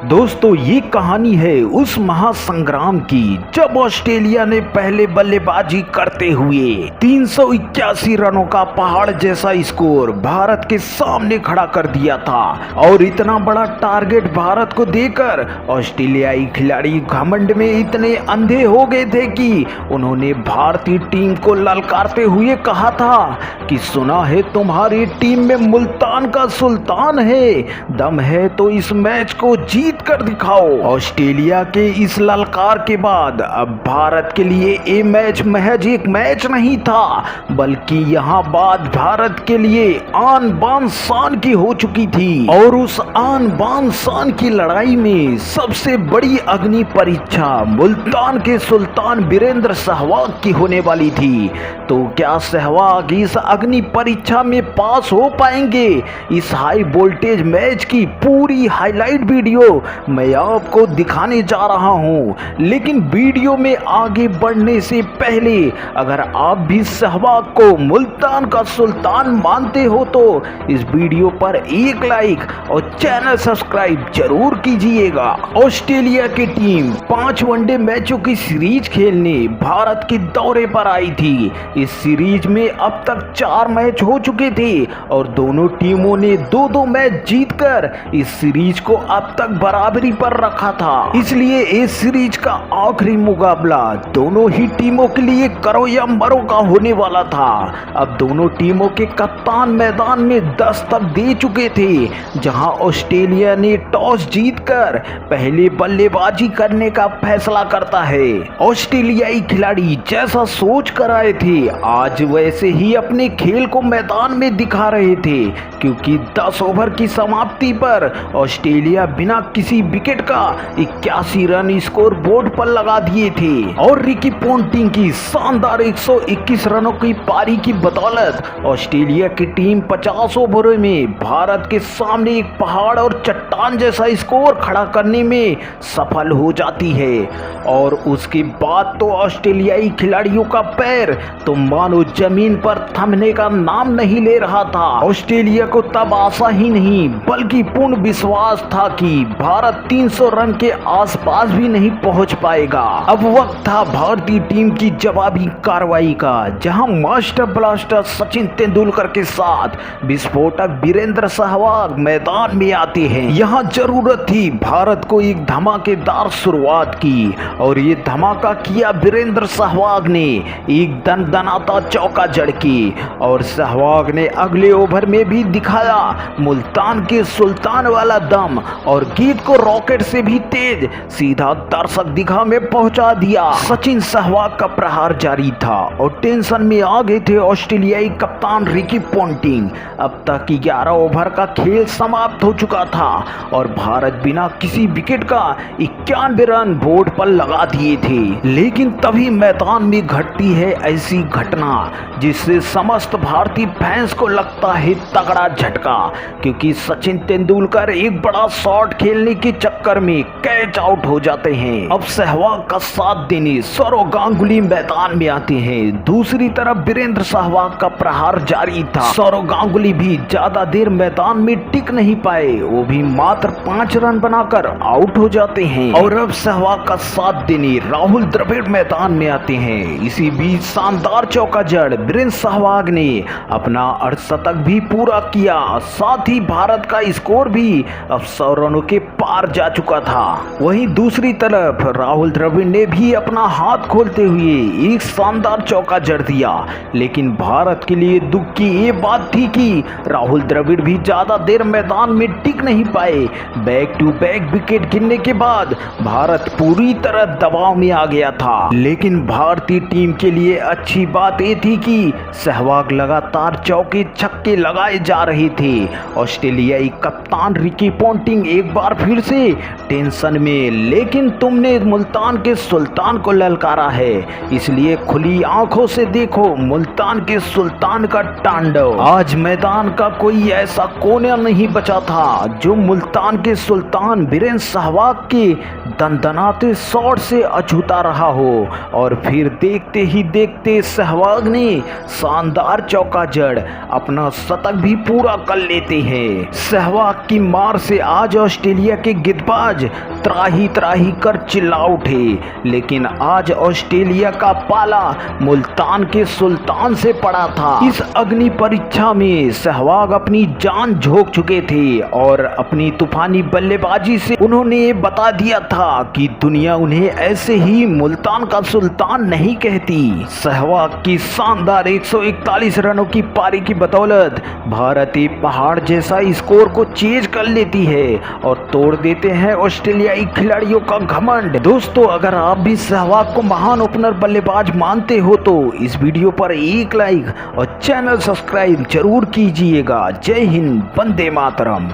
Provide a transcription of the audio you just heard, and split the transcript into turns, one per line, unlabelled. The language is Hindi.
दोस्तों ये कहानी है उस महासंग्राम की जब ऑस्ट्रेलिया ने पहले बल्लेबाजी करते हुए 381 रनों का पहाड़ जैसा स्कोर भारत के सामने खड़ा कर दिया था। और इतना बड़ा टारगेट भारत को देकर ऑस्ट्रेलियाई खिलाड़ी घमंड में इतने अंधे हो गए थे कि उन्होंने भारतीय टीम को ललकारते हुए कहा था कि सुना है तुम्हारी टीम में मुल्तान का सुल्तान है, दम है तो इस मैच को जीत कर दिखाओ। ऑस्ट्रेलिया के इस ललकार के बाद अब भारत के लिए ये मैच महज एक मैच नहीं था, बल्कि यहाँ बात भारत के लिए आन बान शान की हो चुकी थी। और उस आन बान शान की लड़ाई में सबसे बड़ी अग्नि परीक्षा मुल्तान के सुल्तान वीरेंद्र सहवाग की होने वाली थी। तो क्या सहवाग इस अग्नि परीक्षा में पास हो पाएंगे? इस हाई वोल्टेज मैच की पूरी हाईलाइट वीडियो मैं आपको दिखाने जा रहा हूं। लेकिन वीडियो में आगे बढ़ने से पहले अगर आप भी सहवाग को मुल्तान का सुल्तान मानते हो तो इस वीडियो पर एक लाइक और चैनल सब्सक्राइब जरूर कीजिएगा। ऑस्ट्रेलिया की टीम 5 वनडे मैचों की सीरीज खेलने भारत के दौरे पर आई थी। इस सीरीज में अब तक 4 मैच हो चुके थे और दोनों टीमों ने 2-2 मैच जीतकर इस सीरीज को अब तक बराबरी पर रखा था। इसलिए इस सीरीज का आखिरी मुकाबला दोनों ही टीमों के लिए करो या मरो का होने वाला था। अब दोनों टीमों के कप्तान मैदान में दस्तक दे चुके थे, जहां ऑस्ट्रेलिया ने टॉस जीतकर पहले बल्लेबाजी करने का फैसला करता है। ऑस्ट्रेलियाई खिलाड़ी जैसा सोच कर आए थे आज वैसे ही अपने खेल को मैदान में दिखा रहे थे, क्योंकि 10 ओवर की समाप्ति पर ऑस्ट्रेलिया बिना किसी विकेट का 81 रन स्कोर बोर्ड पर लगा दिए थे। और रिकी पोंटिंग की शानदार 121 रनों की पारी की बदौलत ऑस्ट्रेलिया की टीम 50 ओवरों में भारत के सामने एक पहाड़ और चट्टान जैसा स्कोर खड़ा करने में सफल हो जाती है। और उसके बाद तो ऑस्ट्रेलियाई खिलाड़ियों का पैर तो मानो जमीन पर थमने का नाम नहीं ले रहा था। ऑस्ट्रेलिया को तब आशा ही नहीं बल्कि पूर्ण विश्वास था कि भारत 300 रन के आसपास भी नहीं पहुंच पाएगा। अब वक्त था भारतीय टीम की जवाबी कार्रवाई का, जहां मास्टर ब्लास्टर सचिन तेंदुलकर के साथ विस्फोटक वीरेंद्र सहवाग मैदान में आते हैं। यहां जरूरत थी भारत को एक धमाकेदार शुरुआत की, और ये धमाका किया वीरेंद्र सहवाग ने एक दनदनाता चौका जड़ के। और सहवाग ने अगले ओवर में भी दिखाया मुल्तान के सुल्तान वाला दम, और गेंद को रॉकेट से भी तेज सीधा दर्शक दिखा में पहुंचा दिया। सचिन सहवाग का प्रहार जारी था और टेंशन में आ गए थे ऑस्ट्रेलियाई कप्तान रिकी पोंटिंग। अब तक 11 ओवर का खेल समाप्त हो चुका था और भारत बिना किसी विकेट का 91 रन बोर्ड पर लगा दिए थे। लेकिन तभी मैदान में घटती है ऐसी घटना जिससे समस्त भारतीय फैंस को लगता है तगड़ा झटका, क्योंकि सचिन तेंदुलकर एक बड़ा शॉट खेलने के चक्कर में कैच आउट हो जाते हैं। अब सहवाग का साथ देने सौरव गांगुली मैदान में आते हैं। दूसरी तरफ वीरेंद्र सहवाग का प्रहार जारी था। सौरव गांगुली भी ज्यादा देर मैदान में टिक नहीं पाए, वो भी मात्र 5 रन बनाकर आउट हो जाते हैं। और अब सहवाग का साथ देने राहुल द्रविड़ मैदान में आते हैं। इसी बीच शानदार चौका जड़ वीरेंद्र सहवाग ने अपना अर्धशतक भी पूरा किया, साथ ही भारत का स्कोर भी अब 100 रनों के पार जा चुका था। वहीं दूसरी तरफ राहुल द्रविड़ ने भी अपना हाथ खोलते हुए एक शानदार चौका जड़ दिया। लेकिन भारत के लिए दुख की ये बात थी कि राहुल द्रविड़ भी ज्यादा देर मैदान में टिक नहीं पाए। बैक टू बैक विकेट गिरने के बाद भारत पूरी तरह दबाव में आ गया था। लेकिन भारतीय टीम के लिए अच्छी बात ये थी कि सहवाग लगातार चौके छक्के लगाए जा रहे थे। ऑस्ट्रेलियाई कप्तान रिकी पोंटिंग एक बार फिर से टेंशन में, लेकिन तुमने मुल्तान के सुल्तान को ललकारा है, इसलिए खुली आंखों से देखो मुल्तान के सुल्तान का तांडव। आज मैदान का कोई ऐसा कोना नहीं बचा था जो मुल्तान के सुल्तान वीरेंद्र सहवाग के दनदनाते शॉट से अछूता रहा हो। और फिर देखते ही देखते सहवाग ने शानदार चौका जड़ अपना शतक भी पूरा कर लेते हैं। सहवाग की मार से आज ऑस्ट्रेलिया ऑस्ट्रेलिया के गेंदबाज त्राही त्राही कर चिल्ला उठे, लेकिन आज ऑस्ट्रेलिया का पाला मुल्तान के सुल्तान से पड़ा था। इस अग्नि परीक्षा में सहवाग अपनी जान झोंक चुके थे और अपनी तूफानी बल्लेबाजी से उन्होंने बता दिया था कि दुनिया उन्हें ऐसे ही मुल्तान का सुल्तान नहीं कहती। सहवाग की शानदार 141 रनों की पारी की बदौलत भारत एक पहाड़ जैसा स्कोर को चेज कर लेती है और तोड़ देते हैं ऑस्ट्रेलियाई खिलाड़ियों का घमंड। दोस्तों, अगर आप भी सहवाग को महान ओपनर बल्लेबाज मानते हो तो इस वीडियो पर एक लाइक और चैनल सब्सक्राइब जरूर कीजिएगा। जय हिंद, वंदे मातरम।